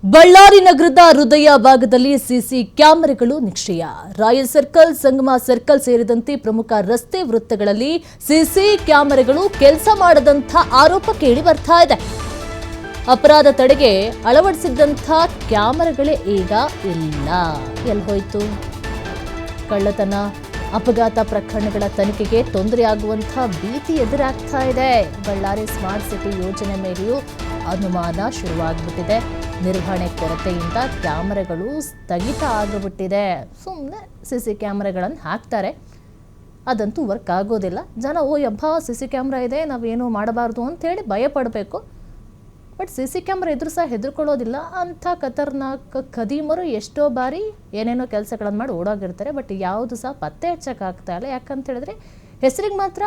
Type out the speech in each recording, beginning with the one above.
ಬಳ್ಳಾರಿ ನಗರದ ಹೃದಯ ಭಾಗದಲ್ಲಿ ಸಿಸಿ ಕ್ಯಾಮೆರಾಗಳು ನಿಷ್ಕ್ರಿಯ. ರಾಯಲ್ ಸರ್ಕಲ್, ಸಂಗಮ ಸರ್ಕಲ್ ಸೇರಿದಂತೆ ಪ್ರಮುಖ ರಸ್ತೆ ವೃತ್ತಗಳಲ್ಲಿ ಸಿಸಿ ಕ್ಯಾಮೆರಾಗಳು ಕೆಲಸ ಮಾಡದಂತ ಆರೋಪ ಕೇಳಿ ಬರ್ತಾ ಇದೆ. ಅಪರಾಧ ತಡೆಗೆ ಅಳವಡಿಸಿದ್ದಂಥ ಕ್ಯಾಮೆರಾಗಳೇ ಈಗ ಇಲ್ಲ. ಎಲ್ಲಿ ಹೋಯ್ತು? ಕಳ್ಳತನ, ಅಪಘಾತ ಪ್ರಕರಣಗಳ ತನಿಖೆಗೆ ತೊಂದರೆಯಾಗುವಂತಹ ಭೀತಿ ಎದುರಾಗ್ತಾ ಇದೆ. ಬಳ್ಳಾರಿ ಸ್ಮಾರ್ಟ್ ಸಿಟಿ ಯೋಜನೆ ಮೇಲೆಯೂ ಅನುಮಾನ ಶುರುವಾಗ್ಬಿಟ್ಟಿದೆ. ನಿರ್ವಹಣೆ ಕೊರತೆಯಿಂದ ಕ್ಯಾಮೆರಾಗಳು ಸ್ಥಗಿತ ಆಗಿಬಿಟ್ಟಿದೆ. ಸುಮ್ಮನೆ ಸಿಸಿ ಕ್ಯಾಮೆರಾಗಳನ್ನು ಹಾಕ್ತಾರೆ, ಅದಂತೂ ವರ್ಕ್ ಆಗೋದಿಲ್ಲ. ಜನ ಯಬ್ಬಾ ಸಿಸಿ ಕ್ಯಾಮ್ರಾ ಇದೆ, ನಾವೇನು ಮಾಡಬಾರ್ದು ಅಂತೇಳಿ ಭಯ ಪಡಬೇಕು. ಬಟ್ ಸಿಸಿ ಕ್ಯಾಮ್ರಾ ಎದುರು ಸಹ ಹೆದರ್ಕೊಳ್ಳೋದಿಲ್ಲ. ಅಂಥ ಖತರ್ನಾಕ್ ಖದೀಮರು ಎಷ್ಟೋ ಬಾರಿ ಏನೇನೋ ಕೆಲಸಗಳನ್ನು ಮಾಡಿ ಓಡೋಗಿರ್ತಾರೆ. ಬಟ್ ಯಾವುದು ಸಹ ಪತ್ತೆ ಹಚ್ಚಕ್ಕಾಗ್ತಾ ಇಲ್ಲ. ಯಾಕಂತ ಹೇಳಿದ್ರೆ ಹೆಸರಿಗೆ ಮಾತ್ರ,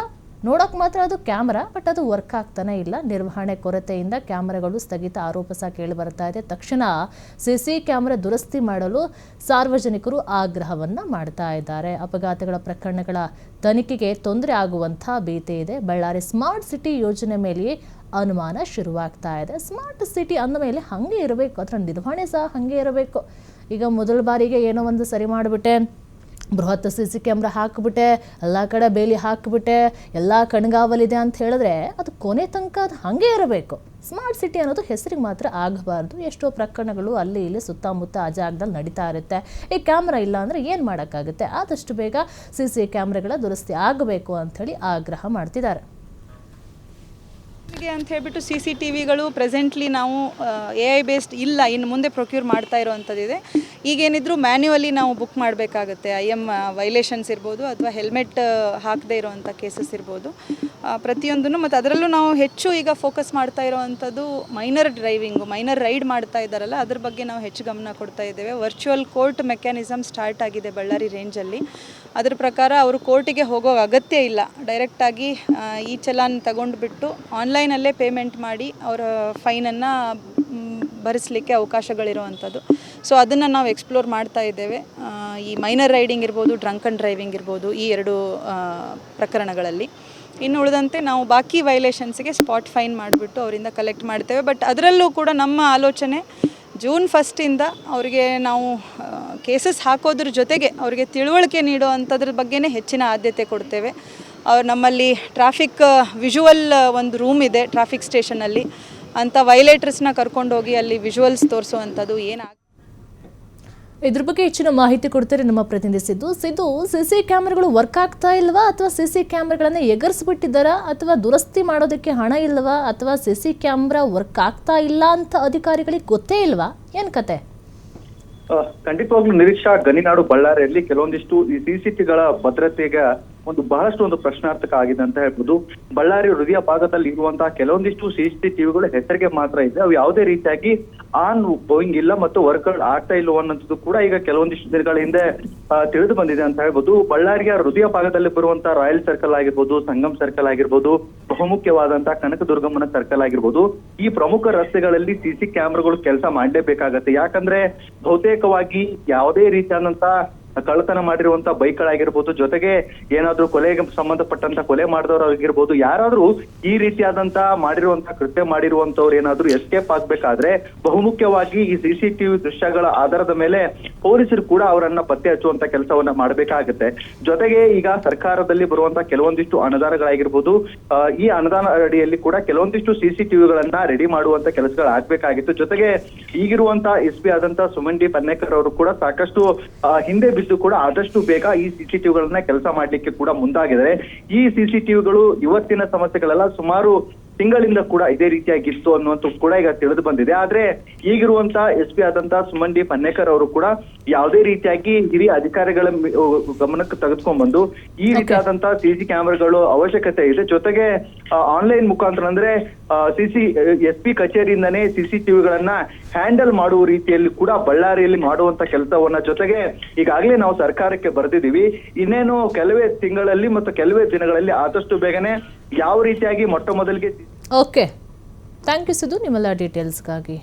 ನೋಡೋಕೆ ಮಾತ್ರ ಅದು ಕ್ಯಾಮ್ರಾ, ಬಟ್ ಅದು ವರ್ಕ್ ಆಗ್ತಾನೆ ಇಲ್ಲ. ನಿರ್ವಹಣೆ ಕೊರತೆಯಿಂದ ಕ್ಯಾಮ್ರಾಗಳು ಸ್ಥಗಿತ ಆರೋಪ ಸಹ ಕೇಳಿ ಬರ್ತಾ ಇದೆ. ತಕ್ಷಣ ಸಿಸಿ ಕ್ಯಾಮ್ರಾ ದುರಸ್ತಿ ಮಾಡಲು ಸಾರ್ವಜನಿಕರು ಆಗ್ರಹವನ್ನು ಮಾಡ್ತಾ ಇದ್ದಾರೆ. ಅಪಘಾತಗಳ ಪ್ರಕರಣಗಳ ತನಿಖೆಗೆ ತೊಂದರೆ ಆಗುವಂಥ ಭೀತಿ ಇದೆ. ಬಳ್ಳಾರಿ ಸ್ಮಾರ್ಟ್ ಸಿಟಿ ಯೋಜನೆ ಮೇಲೆ ಅನುಮಾನ ಶುರುವಾಗ್ತಾ ಇದೆ. ಸ್ಮಾರ್ಟ್ ಸಿಟಿ ಅಂದ ಮೇಲೆ ಹಾಗೆ ಇರಬೇಕು, ಅದರ ನಿರ್ವಹಣೆ ಸಹ ಹಾಗೆ ಇರಬೇಕು. ಈಗ ಮೊದಲ ಬಾರಿಗೆ ಏನೋ ಒಂದು ಸರಿ ಮಾಡಿಬಿಟ್ಟೆ, ಬೃಹತ್ ಸಿಸಿ ಕ್ಯಾಮ್ರಾ ಹಾಕಿಬಿಟ್ಟೆ, ಎಲ್ಲ ಕಡೆ ಬೇಲಿ ಹಾಕಿಬಿಟ್ಟೆ, ಎಲ್ಲ ಕಣ್ಗಾವಲಿದೆ ಅಂತ ಹೇಳಿದ್ರೆ ಅದು ಕೊನೆ ತನಕ ಅದು ಹಾಗೆ ಇರಬೇಕು. ಸ್ಮಾರ್ಟ್ ಸಿಟಿ ಅನ್ನೋದು ಹೆಸರಿಗೆ ಮಾತ್ರ ಆಗಬಾರ್ದು. ಎಷ್ಟೋ ಪ್ರಕರಣಗಳು ಅಲ್ಲಿ ಇಲ್ಲಿ ಸುತ್ತಮುತ್ತ ಆ ಜಾಗದಲ್ಲಿ ನಡೀತಾ ಇರುತ್ತೆ. ಈ ಕ್ಯಾಮ್ರಾ ಇಲ್ಲ ಅಂದರೆ ಏನು ಮಾಡೋಕ್ಕಾಗುತ್ತೆ? ಆದಷ್ಟು ಬೇಗ ಸಿಸಿ ಕ್ಯಾಮ್ರಾಗಳ ದುರಸ್ತಿ ಆಗಬೇಕು ಅಂಥೇಳಿ ಆಗ್ರಹ ಮಾಡ್ತಿದ್ದಾರೆ. ಅಂತ ಹೇಳ್ಬಿಟ್ಟು CCTVಗಳು ಪ್ರೆಸೆಂಟ್ಲಿ ನಾವು AI ಬೇಸ್ಡ್ ಇಲ್ಲ, ಇನ್ನು ಮುಂದೆ ಪ್ರೊಕ್ಯೂರ್ ಮಾಡ್ತಾ ಇರೋವಂಥದ್ದಿದೆ. ಈಗೇನಿದ್ರು ಮ್ಯಾನ್ಯುವಲಿ ನಾವು ಬುಕ್ ಮಾಡಬೇಕಾಗುತ್ತೆ. IM ವೈಲೇಷನ್ಸ್ ಇರ್ಬೋದು ಅಥವಾ ಹೆಲ್ಮೆಟ್ ಹಾಕದೇ ಇರೋವಂಥ ಕೇಸಸ್ ಇರ್ಬೋದು, ಪ್ರತಿಯೊಂದನ್ನು. ಮತ್ತು ಅದರಲ್ಲೂ ನಾವು ಹೆಚ್ಚು ಈಗ ಫೋಕಸ್ ಮಾಡ್ತಾ ಇರೋವಂಥದ್ದು ಮೈನರ್ ಡ್ರೈವಿಂಗು, ಮೈನರ್ ರೈಡ್ ಮಾಡ್ತಾ ಇದ್ದಾರಲ್ಲ, ಅದ್ರ ಬಗ್ಗೆ ನಾವು ಹೆಚ್ಚು ಗಮನ ಕೊಡ್ತಾ ಇದ್ದೇವೆ. ವರ್ಚುವಲ್ ಕೋರ್ಟ್ ಮೆಕ್ಯಾನಿಸಮ್ ಸ್ಟಾರ್ಟ್ ಆಗಿದೆ ಬಳ್ಳಾರಿ ರೇಂಜಲ್ಲಿ. ಅದರ ಪ್ರಕಾರ ಅವರು ಕೋರ್ಟಿಗೆ ಹೋಗೋ ಅಗತ್ಯ ಇಲ್ಲ. ಡೈರೆಕ್ಟಾಗಿ ಈ ಚಲಾನ್ ತಗೊಂಡುಬಿಟ್ಟು ಆನ್ಲೈನಲ್ಲೇ ಪೇಮೆಂಟ್ ಮಾಡಿ ಅವರ ಫೈನನ್ನು ಭರಿಸಲಿಕ್ಕೆ ಅವಕಾಶಗಳಿರುವಂಥದ್ದು. ಸೊ ಅದನ್ನು ನಾವು ಎಕ್ಸ್ಪ್ಲೋರ್ ಮಾಡ್ತಾ ಇದ್ದೇವೆ. ಈ ಮೈನರ್ ರೈಡಿಂಗ್ ಇರ್ಬೋದು, ಡ್ರಂಕ್ ಆ್ಯಂಡ್ ಡ್ರೈವಿಂಗ್ ಇರ್ಬೋದು, ಈ ಎರಡು ಪ್ರಕರಣಗಳಲ್ಲಿ. ಇನ್ನು ಉಳಿದಂತೆ ನಾವು ಬಾಕಿ ವೈಲೇಷನ್ಸ್ಗೆ ಸ್ಪಾಟ್ ಫೈನ್ ಮಾಡಿಬಿಟ್ಟು ಅವರಿಂದ ಕಲೆಕ್ಟ್ ಮಾಡ್ತೇವೆ. ಬಟ್ ಅದರಲ್ಲೂ ಕೂಡ ನಮ್ಮ ಆಲೋಚನೆ ಜೂನ್ 1 ಅವರಿಗೆ ನಾವು ಕೇಸಸ್ ಹಾಕೋದ್ರ ಜೊತೆಗೆ ಅವರಿಗೆ ತಿಳುವಳಿಕೆ ನೀಡೋ ಅಂಥದ್ರ ಬಗ್ಗೆನೇ ಹೆಚ್ಚಿನ ಆದ್ಯತೆ ಕೊಡ್ತೇವೆ. ನಮ್ಮಲ್ಲಿ ಟ್ರಾಫಿಕ್ ವಿಜುವಲ್ ಒಂದು ರೂಮ್ ಇದೆ ಟ್ರಾಫಿಕ್ ಸ್ಟೇಷನಲ್ಲಿ. ಅಂಥ ವೈಲೇಟರ್ಸ್ನ ಕರ್ಕೊಂಡೋಗಿ ಅಲ್ಲಿ ವಿಜುವಲ್ಸ್ ತೋರಿಸುವಂಥದ್ದು ಇದ್ರ ಬಗ್ಗೆ ಹೆಚ್ಚಿನ ಮಾಹಿತಿ ಕೊಡ್ತಾರೆ ನಮ್ಮ ಪ್ರತಿನಿಧಿ ಸಿದ್ದು. ಸಿಸಿ ಕ್ಯಾಮ್ರಾಗಳು ವರ್ಕ್ ಆಗ್ತಾ ಇಲ್ವಾ, ಅಥವಾ ಸಿಸಿ ಕ್ಯಾಮ್ರಾಗಳನ್ನ ಎಗರಿಸ್ಬಿಟ್ಟಿದ್ದಾರಾ, ಅಥವಾ ದುರಸ್ತಿ ಮಾಡೋದಕ್ಕೆ ಹಣ ಇಲ್ವಾ, ಅಥವಾ ಸಿಸಿ ಕ್ಯಾಮ್ರಾ ವರ್ಕ್ ಆಗ್ತಾ ಇಲ್ಲ ಅಂತ ಅಧಿಕಾರಿಗಳಿಗೆ ಗೊತ್ತೇ ಇಲ್ವಾ? ಏನ್ ಕತೆ? ಖಂಡಿತವಾಗ್ಲೂ ನಿರೀಕ್ಷಾ, ಗಣಿನಾಡು ಬಳ್ಳಾರಿಯಲ್ಲಿ ಕೆಲವೊಂದಿಷ್ಟು ಈ CCTVಗಳ ಭದ್ರತೆಗೆ ಬಹಳಷ್ಟು ಒಂದು ಪ್ರಶ್ನಾರ್ಥಕ ಆಗಿದೆ ಅಂತ ಹೇಳ್ಬೋದು. ಬಳ್ಳಾರಿ ಹೃದಯ ಭಾಗದಲ್ಲಿ ಇರುವಂತಹ ಕೆಲವೊಂದಿಷ್ಟು CCTVಗಳು ಹೆಸರಿಗೆ ಮಾತ್ರ ಇದೆ. ಅವು ಯಾವುದೇ ರೀತಿಯಾಗಿ ಆನ್ ಗೋಯಿಂಗ್ ಇಲ್ಲ ಮತ್ತು ವರ್ಕ್ ಆಗ್ತಾ ಇಲ್ಲ ಅನ್ನೋದು ಕೂಡ ಈಗ ಕೆಲವೊಂದಿಷ್ಟು ದಿನಗಳ ಹಿಂದೆ ತಿಳಿದು ಬಂದಿದೆ ಅಂತ ಹೇಳ್ಬೋದು. ಬಳ್ಳಾರಿಯ ಹೃದಯ ಭಾಗದಲ್ಲಿ ಬರುವಂತಹ ರಾಯಲ್ ಸರ್ಕಲ್ ಆಗಿರ್ಬೋದು, ಸಂಗಮ್ ಸರ್ಕಲ್ ಆಗಿರ್ಬೋದು, ಬಹುಮುಖ್ಯವಾದಂತಹ ಕನಕದುರ್ಗಮ್ಮನ ಸರ್ಕಲ್ ಆಗಿರ್ಬೋದು, ಈ ಪ್ರಮುಖ ರಸ್ತೆಗಳಲ್ಲಿ ಸಿಸಿ ಕ್ಯಾಮ್ರಾಗಳು ಕೆಲಸ ಮಾಡಲೇಬೇಕಾಗತ್ತೆ. ಯಾಕಂದ್ರೆ ಬಹುತೇಕವಾಗಿ ಯಾವುದೇ ರೀತಿಯಾದಂತಹ ಕಳ್ಳತನ ಮಾಡಿರುವಂತ ಬೈಕ್ಗಳಾಗಿರ್ಬೋದು, ಜೊತೆಗೆ ಏನಾದ್ರೂ ಕೊಲೆಗೆ ಸಂಬಂಧಪಟ್ಟಂತ ಕೊಲೆ ಮಾಡಿದವರಾಗಿರ್ಬೋದು, ಯಾರಾದ್ರೂ ಈ ರೀತಿಯಾದಂತ ಮಾಡಿರುವಂತ ಕೃತ್ಯ ಮಾಡಿರುವಂತವ್ರು ಏನಾದ್ರೂ ಎಸ್ಕೇಪ್ ಆಗ್ಬೇಕಾದ್ರೆ ಬಹುಮುಖ್ಯವಾಗಿ ಈ CCTV ದೃಶ್ಯಗಳ ಆಧಾರದ ಮೇಲೆ ಪೊಲೀಸರು ಕೂಡ ಅವರನ್ನ ಪತ್ತೆ ಹಚ್ಚುವಂತ ಕೆಲಸವನ್ನ ಮಾಡಬೇಕಾಗುತ್ತೆ. ಜೊತೆಗೆ ಈಗ ಸರ್ಕಾರದಲ್ಲಿ ಬರುವಂತ ಕೆಲವೊಂದಿಷ್ಟು ಅನುದಾನಗಳಾಗಿರ್ಬೋದು, ಈ ಅನುದಾನ ಅಡಿಯಲ್ಲಿ ಕೂಡ ಕೆಲವೊಂದಿಷ್ಟು CCTVಗಳನ್ನ ರೆಡಿ ಮಾಡುವಂತ ಕೆಲಸಗಳು ಆಗ್ಬೇಕಾಗಿತ್ತು. ಜೊತೆಗೆ ಈಗಿರುವಂತ SP ಆದಂತ ಸುಮನ್ ಡಿ ಪನ್ನೇಕರ್ ಅವರು ಕೂಡ ಸಾಕಷ್ಟು ಹಿಂದೆ ಬಿದ್ದು ಕೂಡ ಆದಷ್ಟು ಬೇಗ ಈ CCTVಗಳನ್ನ ಕೆಲಸ ಮಾಡ್ಲಿಕ್ಕೆ ಕೂಡ ಮುಂದಾಗಿದ್ದಾರೆ. ಈ CCTVಗಳು ಇವತ್ತಿನ ಸಮಸ್ಯೆಗಳೆಲ್ಲ ಸುಮಾರು ತಿಂಗಳಿಂದ ಕೂಡ ಇದೇ ರೀತಿಯಾಗಿತ್ತು ಅನ್ನುವಂಥ ಕೂಡ ಈಗ ತಿಳಿದು ಬಂದಿದೆ. ಆದ್ರೆ ಈಗಿರುವಂತ SP ಆದಂತ ಸುಮನ್ ಡಿ ಪನ್ನೇಕರ್ ಅವರು ಕೂಡ ಯಾವುದೇ ರೀತಿಯಾಗಿ ಹಿರಿಯ ಅಧಿಕಾರಿಗಳ ಗಮನಕ್ಕೆ ತೆಗೆದುಕೊಂಡ್ಬಂದು ಈ ರೀತಿಯಾದಂತ CC ಕ್ಯಾಮೆರಾಗಳು ಅವಶ್ಯಕತೆ ಇದೆ. ಜೊತೆಗೆ ಆನ್ಲೈನ್ ಮುಖಾಂತರ ಅಂದ್ರೆ SP ಕಚೇರಿಯಿಂದನೇ CCTVಗಳನ್ನ ಹ್ಯಾಂಡಲ್ ಮಾಡುವ ರೀತಿಯಲ್ಲಿ ಕೂಡ ಬಳ್ಳಾರಿಯಲ್ಲಿ ಮಾಡುವಂತ ಕೆಲಸವನ್ನ, ಜೊತೆಗೆ ಈಗಾಗಲೇ ನಾವು ಸರ್ಕಾರಕ್ಕೆ ಬರೆದಿದ್ದೀವಿ. ಇನ್ನೇನು ಕೆಲವೇ ತಿಂಗಳಲ್ಲಿ ಮತ್ತು ಕೆಲವೇ ದಿನಗಳಲ್ಲಿ ಆದಷ್ಟು ಬೇಗನೆ ಯಾವ ರೀತಿಯಾಗಿ ಮೊಟ್ಟ ಮೊದಲಿಗೆ. ಓಕೆ, ಥ್ಯಾಂಕ್ ಯು ಸಿದ್ದು ನಿಮ್ಮೆಲ್ಲ ಡೀಟೇಲ್ಸ್ಗಾಗಿ.